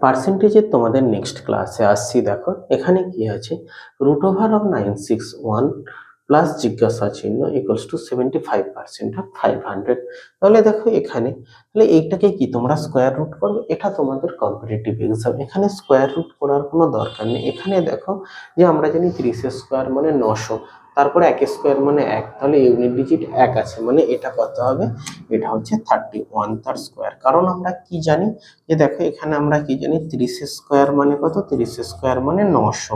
পার্সেন্টেজের তোমাদের নেক্সট ক্লাসে আসছি। দেখো এখানে কি আছে, √961 প্লাস জিজ্ঞাসা চিহ্ন ইকুয়ালস টু 75% অফ 500। তাহলে দেখো এখানে, তাহলে এইটাকে কি তোমরা স্কোয়ার রুট করবে, এটা তোমাদের কম্পিটিটিভ এক্সাম, এখানে স্কোয়ার রুট করার কোনো দরকার নেই। এখানে দেখো যে আমরা জানি 30 স্কোয়ার মানে 900, তারপরে 1 স্কোয়ার মানে 1, তাহলে ইউনিট ডিজিট 1 আছে, মানে এটা কত হবে, এটা হচ্ছে 31 তার স্কোয়ার। কারণ আমরা কি জানি যে দেখো এখানে আমরা কি জানি, 30 স্কোয়ার মানে কত, 30 স্কোয়ার মানে 900,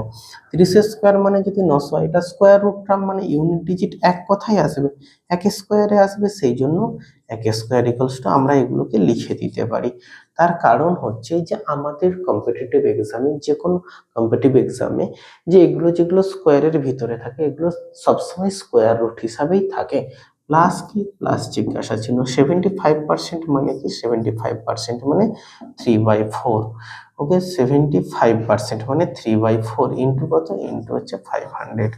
30 স্কোয়ার মানে যদি 900, এটা স্কোয়ার রুট টার্ম মানে ইউনিট ডিজিট 1 কোথায় আসবে, 1 স্কোয়ারে আসবে, সেই জন্য 1 স্কোয়ার ইকুয়ালস টু আমরা এগুলোকে লিখে দিতে পারি। তার কারণ হচ্ছে যে আমাদের কম্পিটিটিভ এক্সামে, যে কোনো কম্পিটিটিভ এক্সামে যে এগুলো যেগুলো স্কোয়ারের ভিতরে থাকে এগুলো সবসময় স্কোয়ার রুট হিসাবেই থাকে। প্লাস কি, প্লাস জিজ্ঞাসা চিহ্ন, 75% মানে কি, 75% মানে 3/4। ওকে, 75% মানে 3/4 ইন্টু কত, ইন্টু হচ্ছে 500।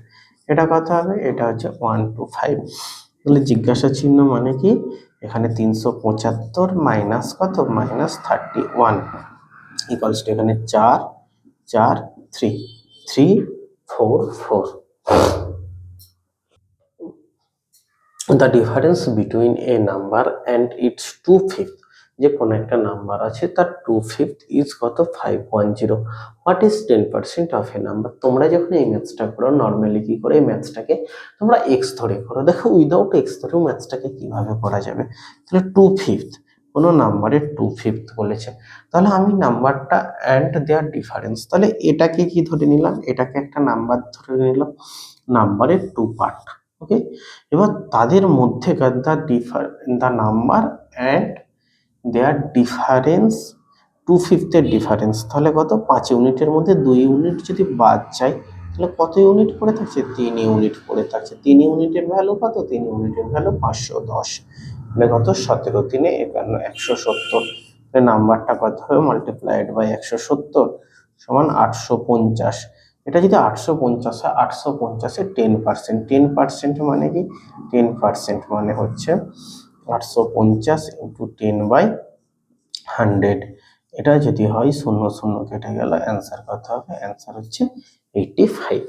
এটা কত হবে, এটা হচ্ছে 125। তাহলে জিজ্ঞাসা চিহ্ন মানে কি, এখানে 375 মাইনাস কত, মাইনাস 31 ইকুয়ালস টু এখানে 4 4 3 344। The difference between a number and its 2/5, যে কোনো একটা নাম্বার আছে তার 2/5 ইজ কত, 510। What is 10% of A number. তোমরা যখন এই ম্যাথসটা করো নর্মালি কি করে, এই ম্যাথসটাকে তোমরা এক্স ধরে করো। দেখো উইদাউট এক্স ধরেও ম্যাথসটাকে কিভাবে করা যাবে। তাহলে 2/5 কোনো নাম্বারের 2/5 বলেছে, তাহলে আমি নাম্বারটা অ্যান্ড দেয়ার ডিফারেন্স, তাহলে এটাকে কি ধরে নিলাম, এটাকে একটা নাম্বার ধরে নিলাম, নাম্বারের 2 পার্ট। ওকে, এবার তাদের মধ্যেকার the number and their difference, 2/5 এর ডিফারেন্স, তাহলে কত, 5 ইউনিটের মধ্যে 2 ইউনিট যদি বাদ যায় তাহলে কত ইউনিট পড়ে থাকছে, 3 ইউনিট পড়ে থাকছে। 3 ইউনিটের ভ্যালু কত, 3 ইউনিটের ভ্যালু 510, মানে কত, 17 3 51 170। নাম্বারটা কত হবে, মাল্টিপ্লাইড বাই 170 সমান 850। এটা যদি 850 হয়, 850-এর 10%, 10% মানে কি, 10% মানে হচ্ছে 850 ইন্টু 10/100। এটা যদি হয় 0 0 কেটে গেল, অ্যান্সার কত হবে, অ্যান্সার হচ্ছে 85।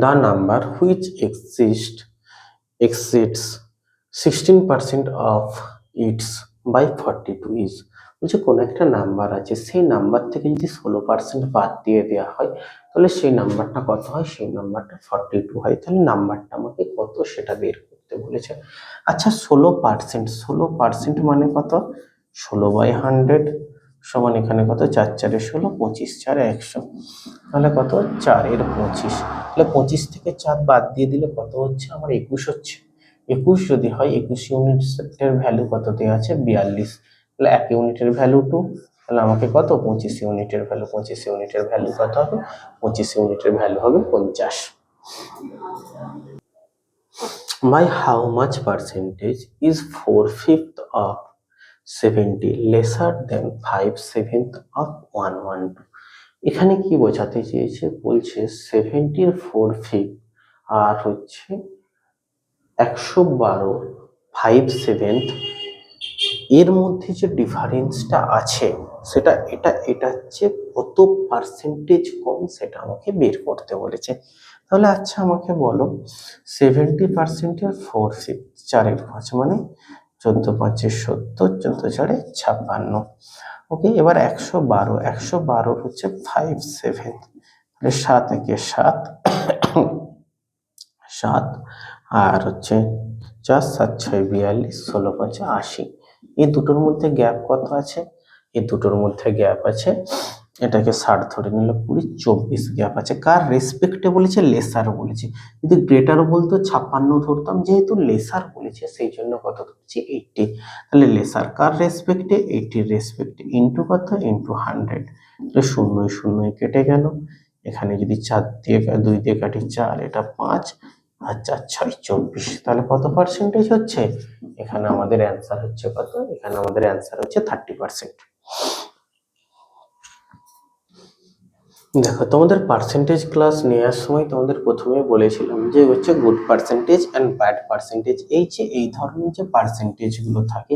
The number which exceeds 16% of its by 42 is, বলছে কোন একটা নাম্বার আছে, সেই নাম্বার থেকে যদি 16% বাদ দিয়ে দেওয়া হয় তাহলে সেই নাম্বারটা কত হয়, সেই নাম্বারটা 42 হয়। তাহলে নাম্বারটা আমাকে কত সেটা বের করতে বলেছে। আচ্ছা 16% মানে কত, 16/100 সমান এখানে কত, 4 4 16, 25 4 100, তাহলে কত, 4 এর 25। তাহলে 25 থেকে 4 বাদ দিয়ে দিলে কত হচ্ছে, আমার 21 হচ্ছে। 21 যদি হয়, 21 ইউনিটের ভ্যালু কত দেওয়া আছে, 42। তাহলে 1 ইউনিটের ভ্যালু 2, তাহলে আমাকে কত, 25 ইউনিটের ভ্যালু, 25 ইউনিটের ভ্যালু কত হবে, 25 ইউনিটের ভ্যালু হবে 50। By how much percentage is 4/5 of 70 lesser than 5/7 of 112? এখানে কি বোঝাতে চেয়েছে, বলছে 70 4/5 আর হচ্ছে 112 5/7 এর মধ্যে যে ডিফারেন্সটা আছে সেটা এটা হচ্ছে কত পার্সেন্টেজ কম, সেটা আমাকে বের করতে বলেছে। তাহলে আচ্ছা আমাকে বলো, 70% এর 4/5, 4 5 মানে 14 5 70, 14 4 56। ওকে, এবার 112 হচ্ছে 5/7, তাহলে 7 একে 7 7 আর হচ্ছে 4 7 6 42, 16 5 80। এই দুটোর মধ্যে গ্যাপ কত আছে, এই দুটোর মধ্যে গ্যাপ আছে, এটাকে 60 ধরে নিলে 20 24 গ্যাপ আছে। কার রেসপেক্টে বলেছে, লেসার বলেছে। যদি গ্রেটার বলতো 56 ধরতাম, যেহেতু লেসার বলেছে সেই জন্য কত ধরছি, 80। তাহলে লেসার কার রেসপেক্টে, 80 রেসপেক্টে, ইন্টু কত, ইন্টু 100। তাহলে 0 0 কেটে গেল, এখানে যদি 4 দিয়ে 2 দিয়ে কাটি 4, এটা 5 আর 4 6 24, তাহলে কত পার্সেন্টেজ হচ্ছে, এখানে আমাদের অ্যান্সার হচ্ছে কত, এখানে আমাদের অ্যান্সার হচ্ছে 30%। দেখো তোমাদের পার্সেন্টেজ ক্লাস নেওয়ার সময় তোমাদের প্রথমে বলেছিলাম যে হচ্ছে good percentage and bad percentage. এই ধরনের যে পার্সেন্টেজ গুলো থাকে,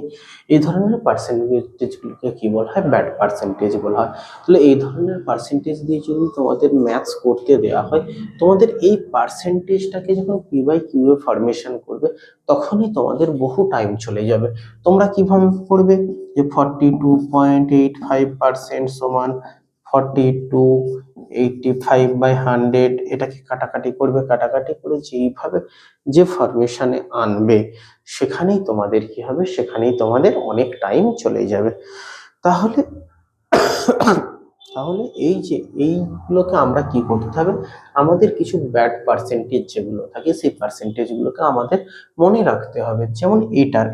এই ধরনের পার্সেন্টেজ গুলোকে কি বলা হয়? ব্যাড পার্সেন্টেজ বলা হয়। তাহলে এই ধরনের পার্সেন্টেজ দিয়ে যদি তোমাদের ম্যাথস করতে দেওয়া হয়, তোমাদের এই পার্সেন্টেজটাকে যখন পি বাই কিউ এ ফরমেশন করবে, তখনই তোমাদের বহু টাইম চলে যাবে। তোমরা কিভাবে করবে? যে 42.85% সমান 42/85 এটাকে কাটাকাটি করবে, কাটাকাটি করে যেইভাবে যে ফরমেশনে আনবে, সেখানেই তোমাদের কি হবে? সেখানেই তোমাদের অনেক টাইম চলে যাবে। তাহলে তাহলে এই যে এইগুলোকে আমরা কি করতে হবে? আমাদের কিছু ব্যাড পার্সেন্টেজ যেগুলো থাকে, সেই পার্সেন্টেজ গুলোকে আমাদের মনে রাখতে হবে। যেমন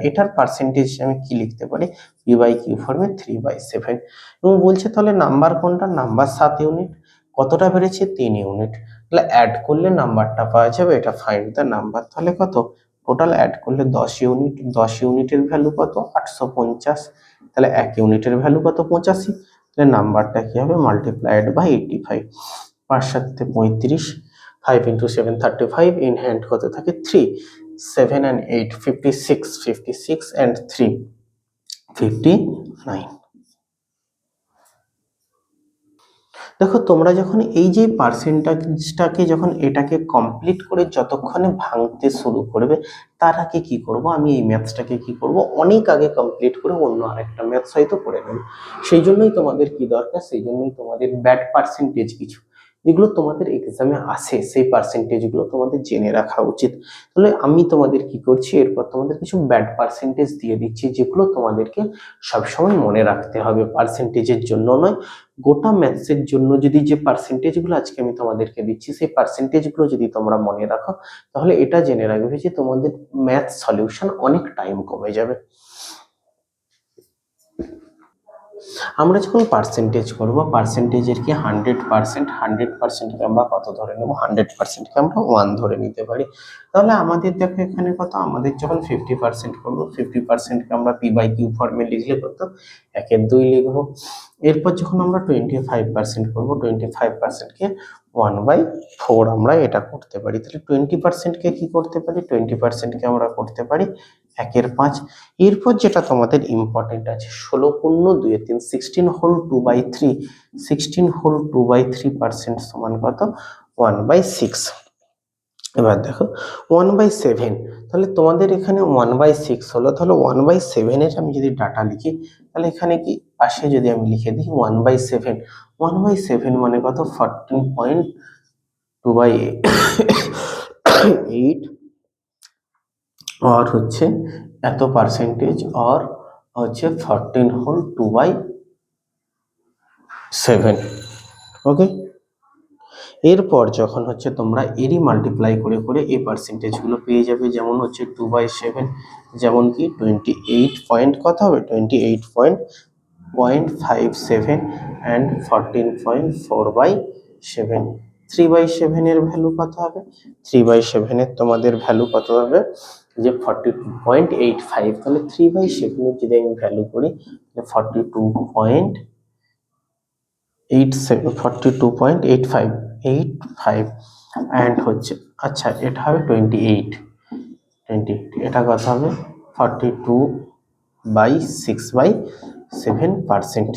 এটার পার্সেন্টেজ আমি কি লিখতে পারি? পি বাই কিউ ফর্মে 3/7। এবং বলছে তাহলে নাম্বার কোনটা? Number 7 unit. কতটা বেড়েছে? 3 ইউনিট। তাহলে অ্যাড করলে নাম্বারটা পাওয়া যাবে। এটা ফাইন্ড দ্য নাম্বার। তাহলে কত? টোটাল অ্যাড করলে 10 ইউনিট। 10 ইউনিটের ভ্যালু কত? 850। তাহলে 1 ইউনিটের ভ্যালু কত? 85। তাহলে নাম্বারটা কি হবে? Multiplied by 85। 5 7 35, 5 into 7 35, in hand কত থাকে? 3। 7 and 8 56, 56 and 3 59। দেখো তোমরা যখন এই যে পার্সেন্টেজটাকে যখন এটাকে কমপ্লিট করে যতক্ষণে ভাঙতে শুরু করবে, তার আগে কি করব? আমি এই ম্যাথসটাকে কি করব? অনেক আগে কমপ্লিট করে অন্য আরেকটা ম্যাথস হয়তো করে নেব। সেই জন্যই তোমাদের কি দরকার? সেই জন্যই তোমাদের ব্যাড পার্সেন্টেজ কিছু যেগুলো তোমাদের এক্সামে আসে, সেই পার্সেন্টেজগুলো তোমাদের জেনে রাখা উচিত। তাহলে আমি তোমাদের কি করছি, এরপর তোমাদের কিছু ব্যাড পার্সেন্টেজ দিয়ে দিচ্ছি, যেগুলো তোমাদেরকে সবসময় মনে রাখতে হবে। পার্সেন্টেজের জন্য নয়, গোটা ম্যাথসের জন্য যদি যে পার্সেন্টেজগুলো আজকে আমি তোমাদেরকে দিচ্ছি, সেই পার্সেন্টেজগুলো যদি তোমরা মনে রাখো, তাহলে এটা জেনে রাখবে যে তোমাদের ম্যাথ সলিউশন অনেক টাইম কমে যাবে। আমরা যখন পার্সেন্টেজ করবো, পার্সেন্টেজের কি 100%, 100%কে আমরা কত ধরে নেবো? 100%কে আমরা 1 ধরে নিতে পারি। তাহলে আমাদের দেখো এখানে কত? আমাদের যখন 50% করবো, 50%কে আমরা পি বাই কিউ ফর্মে লিখলে কত? 1/2 লিখবো। এরপর যখন আমরা 25% করবো, 25%কে 1/4 আমরা এটা করতে পারি। তাহলে 20%কে কি করতে পারি? 20%কে আমরা করতে পারি 1/5। এরপর যেটা তোমাদের ইম্পর্টেন্ট আছে, 16 পূর্ণ 2 3, 16 হোল 2/3, 16 হোল 2/3% সমান কত? 1/6। এবার দেখো 1/7, তাহলে তোমাদের এখানে 1/6 হলো। তাহলে 1/7 এর আমি যদি ডাটা লিখি, তাহলে এখানে কি পাশে যদি আমি লিখে দিই 1/7, 1/7 মানে কত? 14.2/8 और হচ্ছে এত পার্সেন্টেজ, আর হচ্ছে 14 হোল 2/7। ওকে, এরপর যখন হচ্ছে তোমরা এরই মাল্টিপ্লাই করে করে এই পার্সেন্টেজগুলো পেয়ে যাবে। যেমন হচ্ছে 2/7, যেমন কি 28 পয়েন্ট কত হবে? 28.57 অ্যান্ড 14.4/7। 3/7 এর ভ্যালু কত হবে? 3/7 এর তোমাদের ভ্যালু কত হবে? যে 42.85। তাহলে 3/7 এর যদি আমি ভ্যালু করি, 42.85 অ্যান্ড হচ্ছে, আচ্ছা এটা হবে 28, এটা কত হবে? 42/6/7%।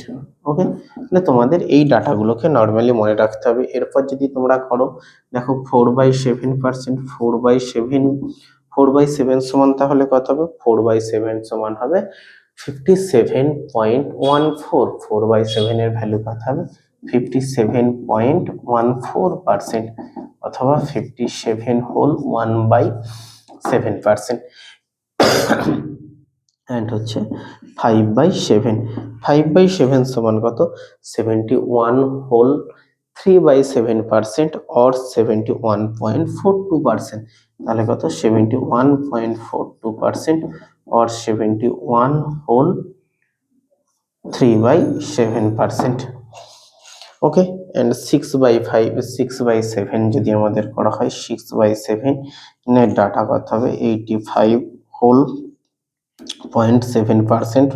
ওকে, তাহলে তোমাদের এই ডাটাগুলোকে নর্মালি মনে রাখতে হবে। এরপর যদি তোমরা করো, দেখো 4/7%, 4/7 সমান তাহলে কত হবে? 4/7 সমান হবে 57.14। 4/7 এর ভ্যালু কত হবে? 57.14%, অথবা 57 হোল 1/7%। অ্যান্ড হচ্ছে 5/7, 5/7 সমান কত? 71 হোল 3/7% or 71.42%। তাহলে কত? 71.42% or 71 হোল 3/7%। ওকে, অ্যান্ড 6/7 যদি আমাদের করা হয়, 6/7 এর ডাটা কত হবে? 85 হোল 0.7%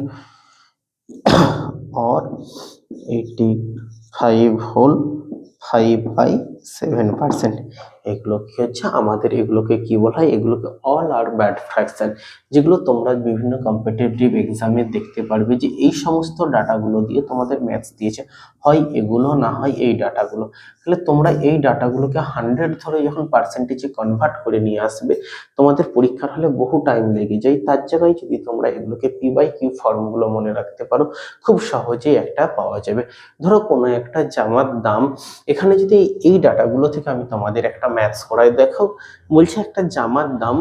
और 85 হোল 5/7%। এগুলো কি হচ্ছে আমাদের, এগুলোকে কি বলা হয়, এগুলোকে অল আর ব্যাড ফ্র্যাকশন, যেগুলো তোমরা বিভিন্ন কম্পিটিটিভ এক্সামে দেখতে পারবে যে এই সমস্ত ডাটাগুলো দিয়ে তোমাদের ম্যাথস দিয়েছে, হয় এগুলো না হয় এই ডাটাগুলো। তাহলে তোমরা এই ডাটাগুলোকে 100 ধরে যখন পার্সেন্টেজে কনভার্ট করে নিয়ে আসবে, তোমাদের পরীক্ষার হলে বহু টাইম লেগে যায়। তার জায়গায় যদি তোমরা এগুলোকে P/Q ফর্মগুলো মনে রাখতে পারো, খুব সহজেই একটা পাওয়া যাবে। ধরো কোনো একটা জামার দাম, এখানে যদি এই ডাটাগুলো থেকে আমি তোমাদের একটা ম্যাথস করাই, দেখো বলছে একটা জামার দাম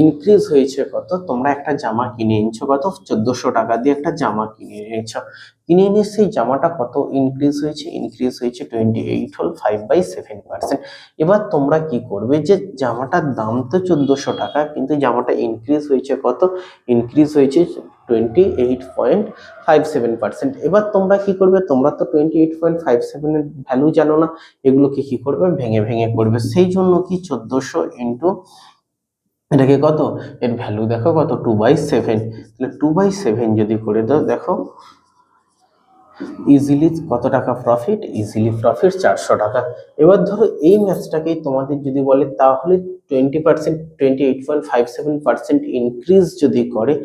ইনক্রিজ হয়েছে কত, তোমরা একটা জামা কিনে এনেছো কত, 1400 টাকা দিয়ে একটা জামা কিনে এনেছো, কিনে এনে সেই জামাটা কত ইনক্রিজ হয়েছে, ইনক্রিজ হয়েছে 28 হল 5/7%। এবার তোমরা কি করবে, যে জামাটার দাম তো 1400 টাকা, কিন্তু জামাটা ইনক্রিজ হয়েছে কত, ইনক্রিজ হয়েছে 28.57%। এবার তোমরা কি করবে, তোমরা তো 28.57 এর ভ্যালু জানো না, এগুলোকে কি করবে, ভেঙে ভেঙে করবে। সেই জন্য কি 1400 ইন্টু এটাকে কত, এর ভ্যালু দেখো কত, 2/7। তাহলে 2/7 যদি করে দাও, দেখো ইজিলি কত টাকা প্রফিট, ইজিলি প্রফিট 400 টাকা। এবার ধরো এই ম্যাথসটাকেই তোমাদের যদি বলে তাহলে 20%, 28.57% ইনক্রিজ যদি করে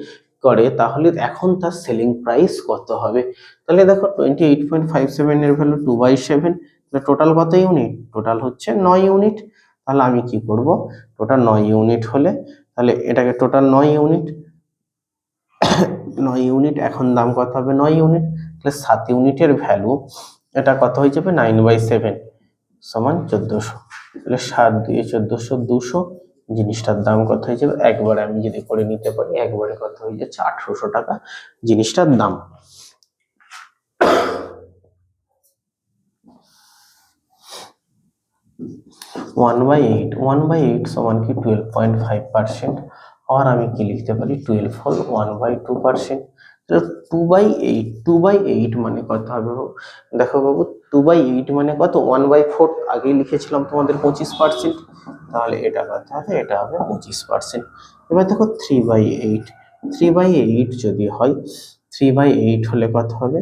করে তাহলে এখন তার সেলিং প্রাইস কত হবে। তাহলে দেখো 28.57 এর ভ্যালু 2/7, তাহলে টোটাল কত ইউনিট, টোটাল হচ্ছে 9 ইউনিট। তাহলে আমি কি করব, টোটাল 9 ইউনিট হলে, তাহলে এটাকে টোটাল 9 ইউনিট, 9 ইউনিট এখন দাম কত হবে, 9 ইউনিট, তাহলে 7 ইউনিটের ভ্যালু এটা কত হয়ে যাবে, 9/7 সমান 1400। তাহলে 7 দিয়ে 1400, 200, জিনিসটার দাম কত হয়ে যাবে, একবারে আমি যদি করে নিতে পারি, একবারে কত হয়ে যাচ্ছে, 1800 টাকা জিনিসটার দাম। ওয়ান বাই এইট সমান কি 12.5%, আর আমি কি লিখতে পারি, 12 হল 1/2%। টু বাই এইট মানে কত হবে, দেখো বাবু 2/8 মানে কত, 1/4, আগেই লিখেছিলাম তোমাদের 25%, তাহলে এটা কত হবে, এটা হবে 25%। এবার দেখো 3/8, 3/8 যদি হয়, 3/8 হলে কত হবে,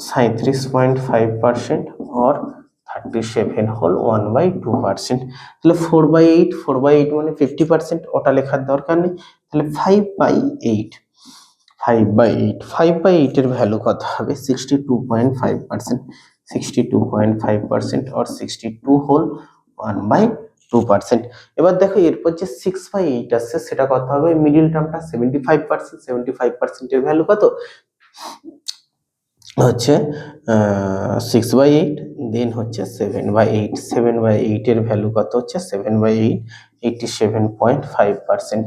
37.5%, और 37 হল 1/2%। তাহলে 4/8 মানে 50%, ওটা লেখার দরকার নেই। তাহলে 5/8 এর ভ্যালু কত হবে, 62.5%, 62.5%, और 62 হোল 1/2%। এবার দেখো এরপর যে 6/8 আসছে সেটা কত হবে, মিডিল টার্মটা 75%, 75% এর ভ্যালু কত হচ্ছে 6/8, দেন হচ্ছে 7/8, 7/8 এর ভ্যালু কত হচ্ছে, 7/8 87.5%,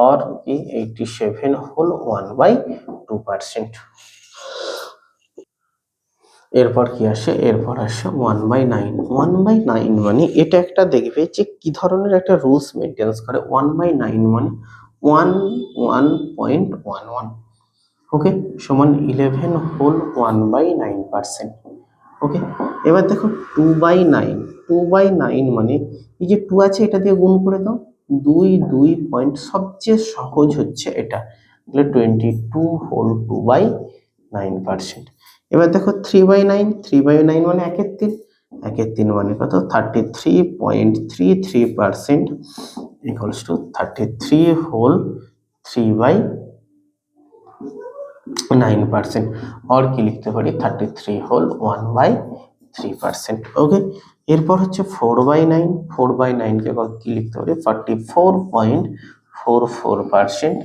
और কি 87 হোল 1/2%। এরপর কি আসে, এরপর আসে 1/9, 1/9 মানে এটা একটা দেখবে যে কি ধরনের একটা রুলস মেনটেন্স করে, 1/9 মানে 1.11, ওকে, সমান 11 হোল 1/9%। ওকে, এবার দেখো 2/9 মানে এই যে 2 আছে এটা দিয়ে গুণ করে দাও, 2 পয়েন্ট, সবচেয়ে সহজ হচ্ছে এটা, তাহলে 22 হোল 2/9%। এবার দেখো 3/9 মানে 1/3, 1/3 মানে কত, 33.33% ইকুয়ালস টু 33 হোল 3/9%, और কি লিখতে পারি, 33 হোল 1/3%। ওকে, এরপর হচ্ছে 4/9, 4/9 কে কি লিখতে পারি, 44.44%,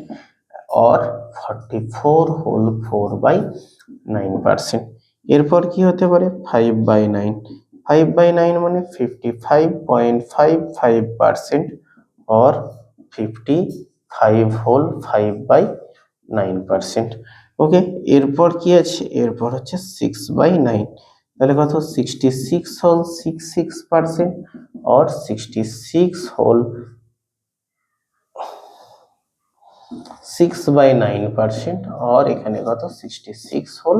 और 44 হোল 4/9%। এরপর কি হতে পারে, 5/9, 5/9 মানে 55.55%, और 55 হোল 5/9%। ওকে, এরপর কি আছে, এরপর হচ্ছে 6/9, তাহলে কত, 66 হোল 66%, और 66 হোল 6/9%, और এখানে কত, 66 হোল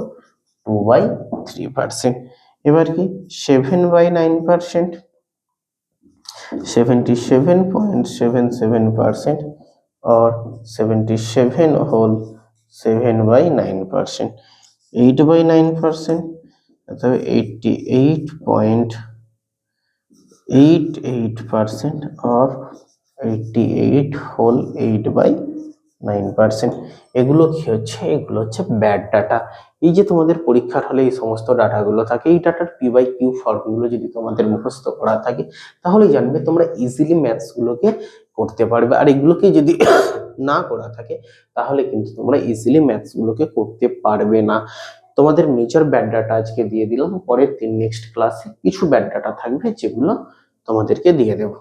2/3%। এবার কি 7/9%, 77.77%, और 77 হোল 7/9%, 8/9%, অর্থাৎ 88.88%, 88% or 88 হোল 8/9%। এগুলো কি হচ্ছে? এগুলো হচ্ছে ব্যাড ডাটা। এই যে তোমাদের পরীক্ষার হলে এই সমস্ত ডাটাগুলো থাকে, এই ডাটার পি বাই কিউ ফর্মগুলো যদি তোমাদের মুখস্থ করা থাকে তাহলে জানবে তোমরা ইজিলি ম্যাথস গুলোকে করতে পারবে। আর এগুলোকে যদি না করা থাকে তাহলে কিন্তু তোমরা ইজিলি ম্যাথস গুলোকে করতে পারবে না। তোমাদের মেজর ব্যাড ডাটা আজকে দিয়ে দিলাম, পরের নেক্সট ক্লাসে কিছু ব্যাড ডাটা থাকবে যেগুলো তোমাদেরকে দিয়ে দেবো।